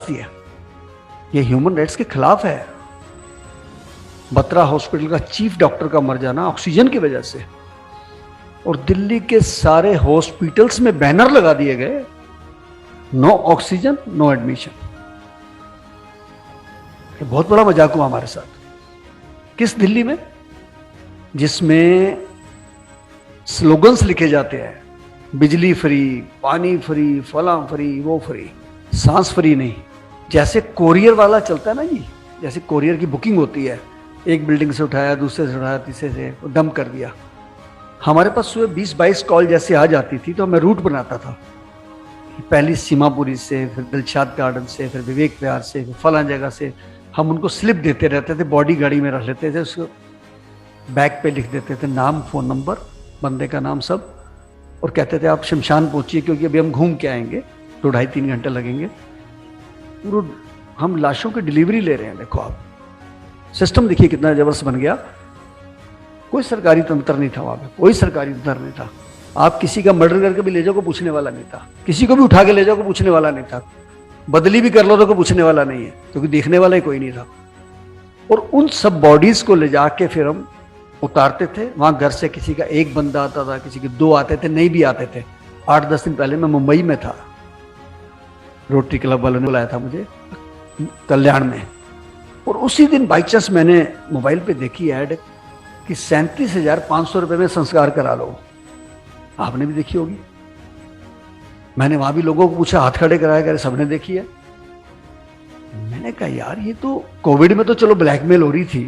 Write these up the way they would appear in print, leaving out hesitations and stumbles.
है, ये human rights के खिलाफ है। बत्रा हॉस्पिटल का चीफ डॉक्टर का मर जाना ऑक्सीजन की वजह से, और दिल्ली के सारे हॉस्पिटल्स में बैनर लगा दिए गए, नो ऑक्सीजन नो एडमिशन। ये बहुत बड़ा मजाक हुआ हमारे साथ। किस दिल्ली में जिसमें स्लोगन्स लिखे जाते हैं, बिजली फ्री, पानी फ्री, फला फ्री, वो फ्री, सांस फ्री नहीं। जैसे कोरियर वाला चलता है ना जी, जैसे कोरियर की बुकिंग होती है, एक बिल्डिंग से उठाया, दूसरे से उठाया, तीसरे से डंप कर दिया। हमारे पास सुबह 20-22 कॉल जैसे आ जाती थी तो मैं रूट बनाता था, पहली सीमापुरी से, फिर दिलशाद गार्डन से, फिर विवेक विहार से, फिर फला जगह से। हम उनको स्लिप देते रहते थे, बॉडी गाड़ी में रख लेते थे, उसको बैग पे लिख देते थे, नाम, फ़ोन नंबर, बंदे का नाम सब, और कहते थे आप शमशान पहुंचिए क्योंकि अभी हम घूम के आएंगे, 2-2.5-3 घंटे लगेंगे। पूरा हम लाशों की डिलीवरी ले रहे हैं। देखो आप सिस्टम देखिए कितना जबरदस्त बन गया। कोई सरकारी तंत्र नहीं था वहां पे, कोई सरकारी तंत्र नहीं था। आप किसी का मर्डर करके भी ले जाओ को पूछने वाला नहीं था, किसी को भी उठा के ले जाओ को पूछने वाला नहीं था, बदली भी कर लो तो कोई पूछने वाला नहीं है, क्योंकि देखने वाला ही कोई नहीं था। और उन सब बॉडीज को ले जाके फिर हम उतारते थे। वहां घर से किसी का एक बंदा आता था, किसी के 2 आते थे, नहीं भी आते थे। 8-10 दिन पहले मैं मुंबई में था, रोटरी क्लब वालों ने बुलाया था मुझे कल्याण में, और उसी दिन बाई चांस मैंने मोबाइल पे देखी ऐड कि 37,500 रुपये में संस्कार करा लो। आपने भी देखी होगी। मैंने वहां भी लोगों को पूछा, हाथ खड़े कराया करे, सबने देखी है। मैंने कहा यार ये तो कोविड में तो चलो ब्लैकमेल हो रही थी,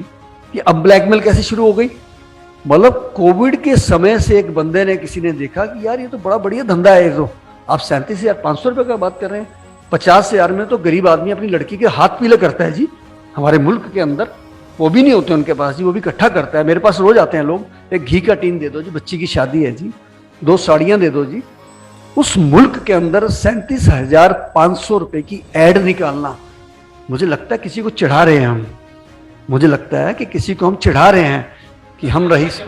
कि अब ब्लैकमेल कैसे शुरू हो गई। मतलब कोविड के समय से एक बंदे ने, किसी ने देखा कि यार ये तो बड़ा बढ़िया धंधा है। ये तो आप 37,500 रुपये का बात कर रहे हैं, 50,000 में तो गरीब आदमी अपनी लड़की के हाथ पीले करता है जी। हमारे मुल्क के अंदर वो भी नहीं होते उनके पास जी, वो भी इकट्ठा करता है। मेरे पास रोज आते हैं लोग, एक घी का टीन दे दो जी, बच्ची की शादी है जी, 2 साड़ियां दे दो जी। उस मुल्क के अंदर 37,500 रुपए की एड निकालना, मुझे लगता है किसी को चिढ़ा रहे हैं हम। मुझे लगता है कि किसी को हम चिढ़ा रहे हैं कि हम रईस,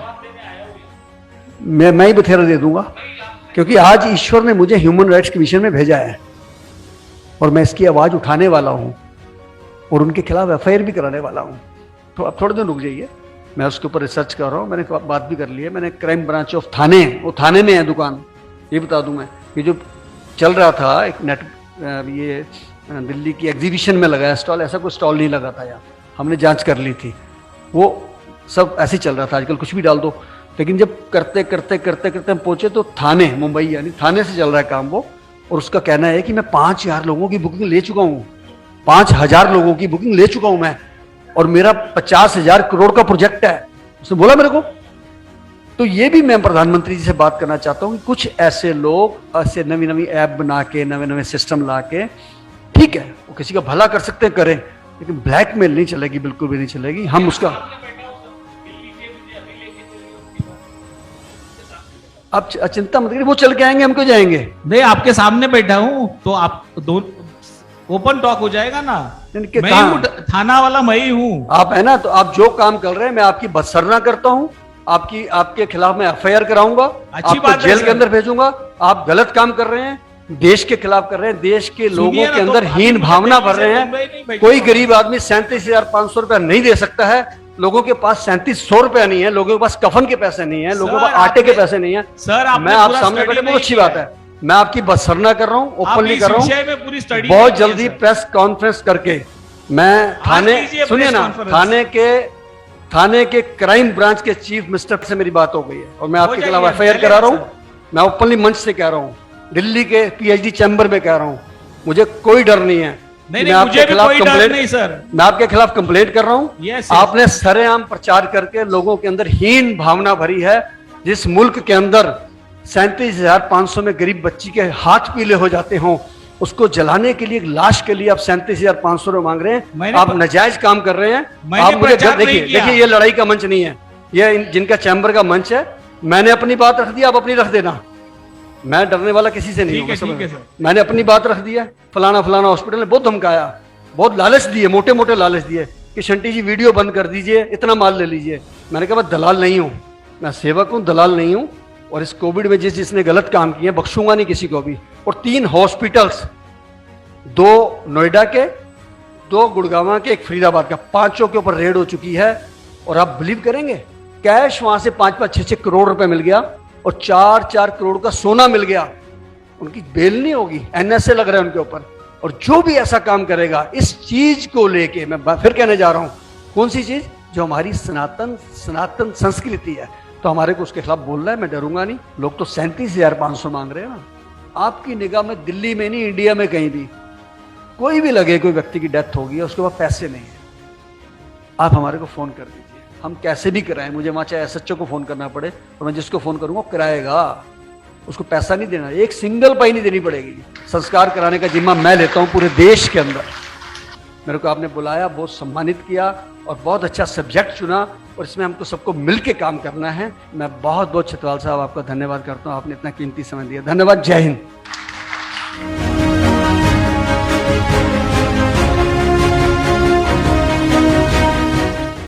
मैं ही बथेरा दे दूंगा, क्योंकि आज ईश्वर ने मुझे ह्यूमन राइट्स के विषय में भेजा है और मैं इसकी आवाज उठाने वाला हूं और उनके खिलाफ एफआईआर भी कराने वाला हूं। तो अब थोड़े दिन रुक जाइए, मैं उसके ऊपर रिसर्च कर रहा हूं। मैंने बात भी कर ली है, मैंने क्राइम ब्रांच ऑफ थाने, वो थाने में है दुकान, ये बता दूं मैं। ये जो चल रहा था एक नेट, ये दिल्ली की एग्जीबिशन में लगाया स्टॉल, ऐसा कोई स्टॉल नहीं लगा था यहाँ, हमने जांच कर ली थी। वो सब ऐसे ही चल रहा था, आजकल कुछ भी डाल दो। लेकिन जब करते करते करते करते हम पहुंचे तो थाने, मुंबई यानी थाने से चल रहा है काम वो, और उसका कहना है कि मैं 5,000 लोगों की बुकिंग ले चुका हूँ, 5,000 लोगों की बुकिंग ले चुका हूं मैं, और मेरा 50,000 करोड़ का प्रोजेक्ट है। उसने बोला मेरे को। तो ये भी मैं प्रधानमंत्री जी से बात करना चाहता हूं कि कुछ ऐसे लोग ऐसे नवी नवी ऐप बना के, नवे नवे सिस्टम ला के, ठीक है वो किसी का भला कर सकते हैं, करें, लेकिन ब्लैकमेल नहीं चलेगी, बिल्कुल भी नहीं चलेगी। हम उसका अब चिंता मत करिए, वो चल के आएंगे, हम क्यों जाएंगे। नहीं, आपके सामने बैठा हूं तो आप दो ओपन टॉक हो जाएगा ना। मैं हूं, थाना वाला मैं ही हूं। आप है ना, तो आप जो काम कर रहे हैं मैं आपकी बदसरना करता हूं, आपके खिलाफ मैं एफआईआर कराऊंगा, आपको जेल के अंदर भेजूंगा। आप गलत काम कर रहे हैं, देश के खिलाफ कर रहे हैं, देश के लोगों के अंदर हीन भावना भर रहे हैं। कोई गरीब आदमी 37,500 रुपया नहीं दे सकता है। लोगों के पास 3700 रुपया नहीं है, लोगों के पास कफन के पैसे नहीं है, लोगों के पास आटे के पैसे नहीं है। सर मैं आप सामने बैठे, बहुत अच्छी बात है, मैं आपकी बदसरना कर रहा हूं, ओपनली कर रहा हूं। बहुत जल्दी प्रेस कॉन्फ्रेंस करके मैं थाने, सुनिए ना, थाने के क्राइम ब्रांच के चीफ मिनिस्टर से मेरी बात हो गई है और मैं आपके खिलाफ एफआईआर करा रहा हूं। मैं ओपनली मंच से कह रहा हूं, दिल्ली के पीएचडी चैम्बर में कह रहा हूं, मुझे कोई डर नहीं है। नहीं, मैं आपके खिलाफ कंप्लेंट नहीं सर, मैं आपके खिलाफ कंप्लेंट कर रहा हूं। आपने सरेआम प्रचार करके लोगों के अंदर हीन भावना भरी है। जिस मुल्क के अंदर 37,500 में गरीब बच्ची के हाथ पीले हो जाते हों, उसको जलाने के लिए, एक लाश के लिए आप 37,500 रुपये मांग रहे हैं। आप नाजायज काम कर रहे हैं। आप मुझे देखिए, ये लड़ाई का मंच नहीं है, ये जिनका चैम्बर का मंच है। मैंने अपनी बात रख दी, आप अपनी रख देना। मैं डरने वाला किसी से नहीं हूं। मैंने अपनी बात रख दी है। फलाना फलाना हॉस्पिटल ने बहुत धमकाया, बहुत लालच दिए, मोटे मोटे लालच दिए कि शंटी जी वीडियो बंद कर दीजिए, इतना माल ले लीजिए। मैंने कहा मैं दलाल नहीं हूं, मैं सेवक हूं, दलाल नहीं हूं। और इस कोविड में जिसने गलत काम किए बख्शूंगा नहीं किसी को भी। और 3 हॉस्पिटल्स 2 नोएडा के, 2 गुड़गांव के, एक फरीदाबाद का, 5 के ऊपर रेड हो चुकी है। और आप बिलीव करेंगे, कैश वहां से 5-5, 6-6 करोड़ रुपए मिल गया और 4-4 करोड़ का सोना मिल गया। उनकी बेल नहीं होगी, एनएसए लग रहा है उनके ऊपर। और जो भी ऐसा काम करेगा इस चीज को लेके, मैं फिर कहने जा रहा हूं, कौन सी चीज? जो हमारी सनातन संस्कृति है, तो हमारे को उसके खिलाफ बोलना है। मैं डरूंगा नहीं। लोग तो 37,500 मांग रहे हैं ना। आपकी निगाह में दिल्ली में नहीं, इंडिया में कहीं भी कोई भी लगे कोई व्यक्ति की डेथ होगी उसके पास पैसे नहीं है, आप हमारे को फोन कर दीजिए, हम कैसे भी कराएं। मुझे वहां चाहे एसएचओ को फोन करना पड़े तो मैं जिसको फोन करूंगा कराएगा, उसको पैसा नहीं देना, एक सिंगल पाई नहीं देनी पड़ेगी। संस्कार कराने का जिम्मा मैं लेता हूं पूरे देश के अंदर। मेरे को आपने बुलाया, बहुत सम्मानित किया और बहुत अच्छा सब्जेक्ट चुना और इसमें हमको सबको मिलके काम करना है। मैं बहुत बहुत छतवाल साहब आपका धन्यवाद करता हूं, आपने इतना कीमती समय दिया। धन्यवाद। जय हिंद।